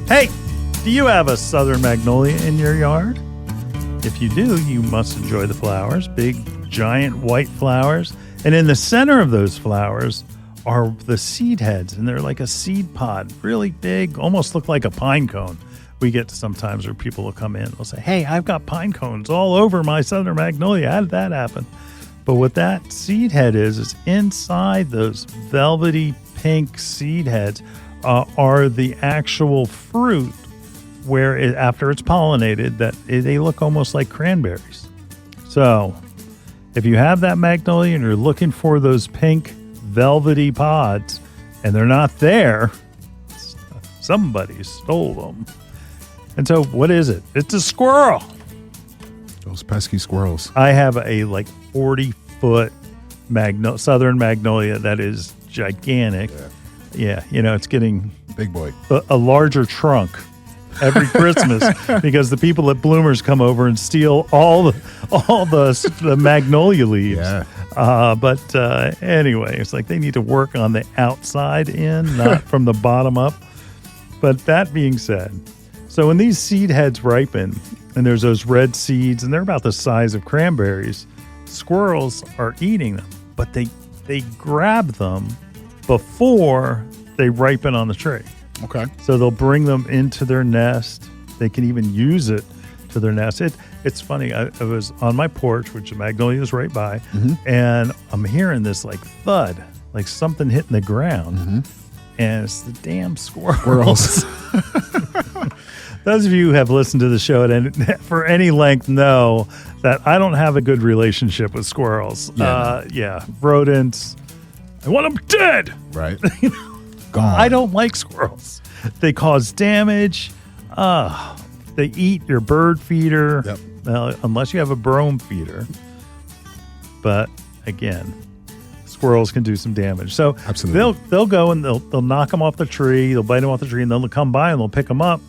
Hey, do you have a southern magnolia in your yard? If you do, you must enjoy the flowers, big, giant white flowers. And in the center of those flowers are the seed heads, and they're like a seed pod, really big, almost look like a pine cone. We get sometimes where people will come in, they'll say, hey, I've got pine cones all over my southern magnolia. How did that happen? But what that seed head is inside those velvety pink seed heads are the actual fruit where after it's pollinated, they look almost like cranberries. So if you have that magnolia and you're looking for those pink velvety pods and they're not there, somebody stole them. And so what is it? It's a squirrel. Those pesky squirrels. I have a 40-foot southern magnolia that is gigantic. Yeah, it's getting big boy. A larger trunk every Christmas because the people at Bloomers come over and steal all the magnolia leaves. Yeah. But anyway, it's like they need to work on the outside in, not from the bottom up. But that being said, so when these seed heads ripen and there's those red seeds and they're about the size of cranberries, squirrels are eating them, but they grab them before they ripen on the tree. Okay. So they'll bring them into their nest. They can even use it to their nest. It's funny. I was on my porch, which the magnolia is right by, and I'm hearing this thud, like something hitting the ground, and it's the damn squirrels. Those of you who have listened to the show for any length know that I don't have a good relationship with squirrels. Rodents. I want them dead. Right. Gone. I don't like squirrels. They cause damage. They eat your bird feeder. Yep. Unless you have a brome feeder. But again, squirrels can do some damage. So absolutely, they'll go and they'll knock them off the tree. They'll bite them off the tree, and they'll come by and they'll pick them up.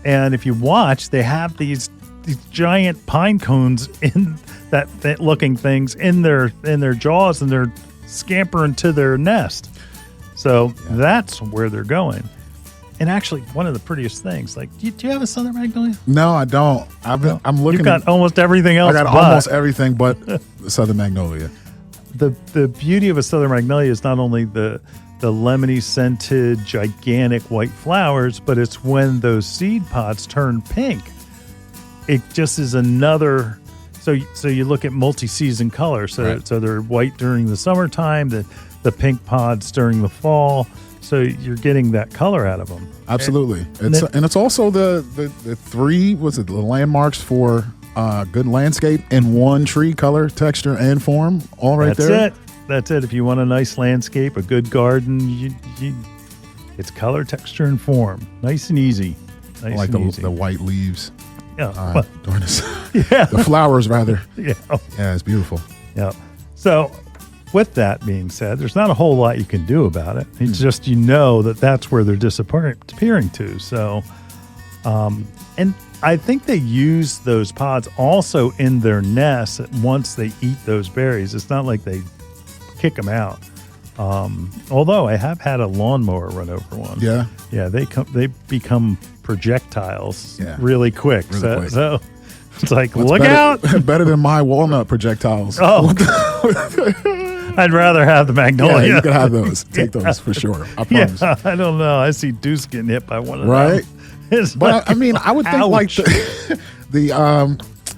And if you watch, they have these giant pine cones in that looking things in their jaws, and they're scampering to their nest. So that's where they're going. And actually, one of the prettiest things, do you have a southern magnolia? No, I don't. I'm looking. You've got almost everything else. I got almost everything but the southern magnolia. The beauty of a southern magnolia is not only the lemony scented gigantic white flowers, but it's when those seed pods turn pink. It just is another. So you look at multi-season color. So they're white during the summertime, the pink pods during the fall. So you're getting that color out of them. Absolutely. And it's also the three, the landmarks for good landscape in one tree, color, texture, and form, all right there. That's it. If you want a nice landscape, a good garden, it's color, texture, and form. Nice and easy. Nice the white leaves. Yeah. Darn it. The flowers, rather. Yeah. Yeah, it's beautiful. Yeah. So with that being said, there's not a whole lot you can do about it. It's just that's where they're disappearing to. So, and I think they use those pods also in their nests once they eat those berries. It's not like they kick them out. Although I have had a lawnmower run over one. Yeah. Yeah, they become projectiles really quick. So it's like, look out. Better than my walnut projectiles. Oh. I'd rather have the magnolia. Yeah, you can have those. Take those for sure. I promise. Yeah, I don't know. I see Deuce getting hit by one of them. Right. But like, I would think ouch.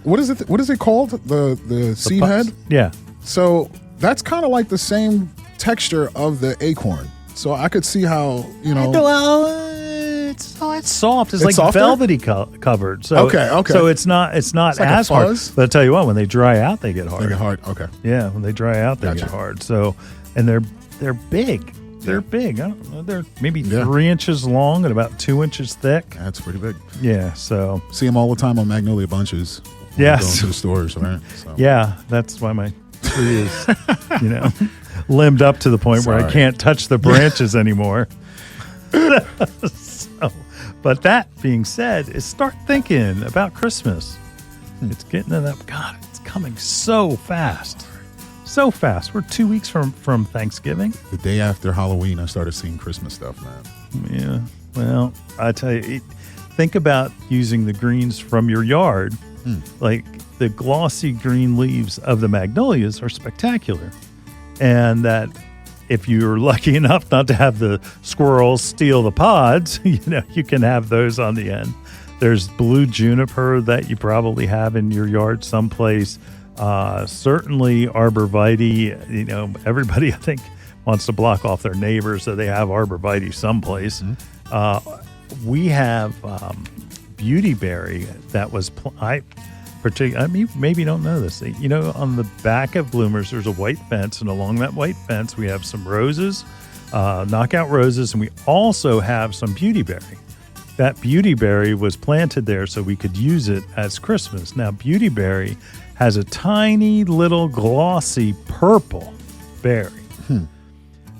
What is it? What is it called? The seed head? Yeah. So that's kind of like the same texture of the acorn. So I could see how, it's soft. It's like softer? velvety covered. So okay. So it's not like as hard. But I'll tell you what, when they dry out, they get hard. They get hard. Okay. Yeah, when they dry out, they get hard. So, and they're big. They're big. I don't know. They're maybe 3 inches long and about 2 inches thick. That's pretty big. Yeah. So see them all the time on magnolia bunches. Yes. Going to the stores, right? So. Yeah, that's why my tree is, limbed up to the point where I can't touch the branches anymore. But that being said, start thinking about Christmas. It's getting to that. God, it's coming so fast. So fast. We're 2 weeks from Thanksgiving. The day after Halloween, I started seeing Christmas stuff, man. Yeah. Well, I tell you, think about using the greens from your yard. Like the glossy green leaves of the magnolias are spectacular. And that if you're lucky enough not to have the squirrels steal the pods, you can have those on the end. There's blue juniper that you probably have in your yard someplace. Certainly arborvitae, everybody I think wants to block off their neighbors, so they have arborvitae someplace. We have beautyberry that was, maybe you don't know this. On the back of Bloomers, there's a white fence, and along that white fence, we have some roses, knockout roses, and we also have some beautyberry. That beautyberry was planted there so we could use it as Christmas. Now, beautyberry has a tiny little glossy purple berry.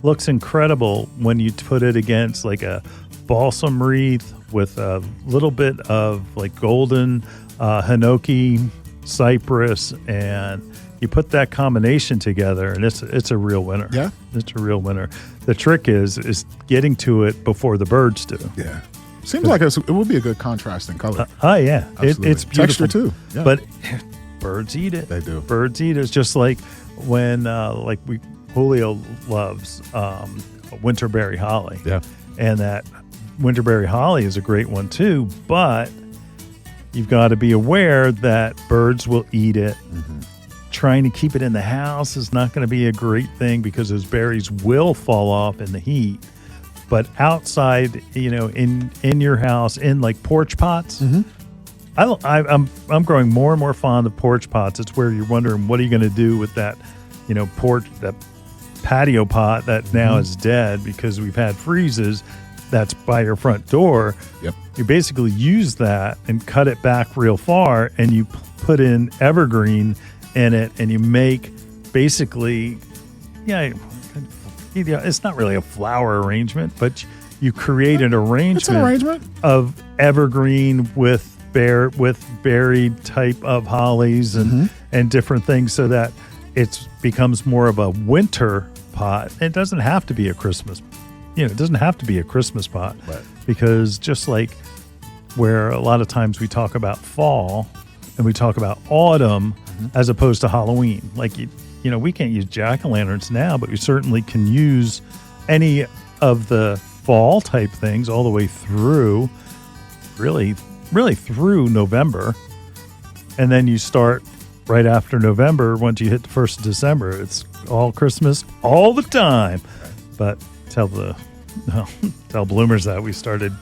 Looks incredible when you put it against like a balsam wreath with a little bit of like golden hinoki cypress, and you put that combination together, and it's a real winner. Yeah, it's a real winner. The trick is getting to it before the birds do. Yeah, seems like it would be a good contrasting color. Yeah, it's beautiful. Texture too. Yeah. But birds eat it. They do. Birds eat it. It's just like when Julio loves winterberry holly. Yeah, and that winterberry holly is a great one too, but you've got to be aware that birds will eat it. Trying to keep it in the house is not going to be a great thing because those berries will fall off in the heat. But outside, in your house, in like porch pots, I'm growing more and more fond of porch pots. It's where you're wondering, what are you going to do with that, that patio pot that now is dead because we've had freezes. That's by your front door. Yep. You basically use that and cut it back real far, and you put in evergreen in it, and you make basically, it's not really a flower arrangement, but you create an arrangement, it's an arrangement of evergreen with berried type of hollies and different things, so that it becomes more of a winter pot. It doesn't have to be a Christmas. It doesn't have to be a Christmas pot, right? Because just like where a lot of times we talk about fall and we talk about autumn as opposed to Halloween. Like, we can't use jack-o'-lanterns now, but we certainly can use any of the fall type things all the way through, really through November. And then you start right after November. Once you hit the 1st of December, it's all Christmas all the time. But tell Bloomers that we started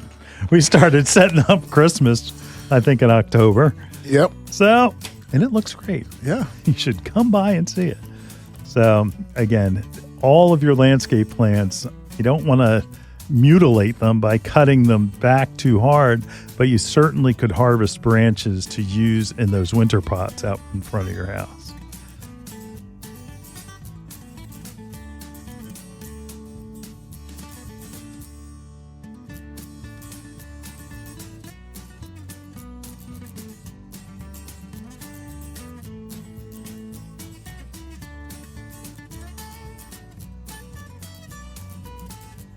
setting up Christmas, I think, in October. Yep. So, and it looks great. Yeah. You should come by and see it. So again, all of your landscape plants, you don't want to mutilate them by cutting them back too hard, but you certainly could harvest branches to use in those winter pots out in front of your house.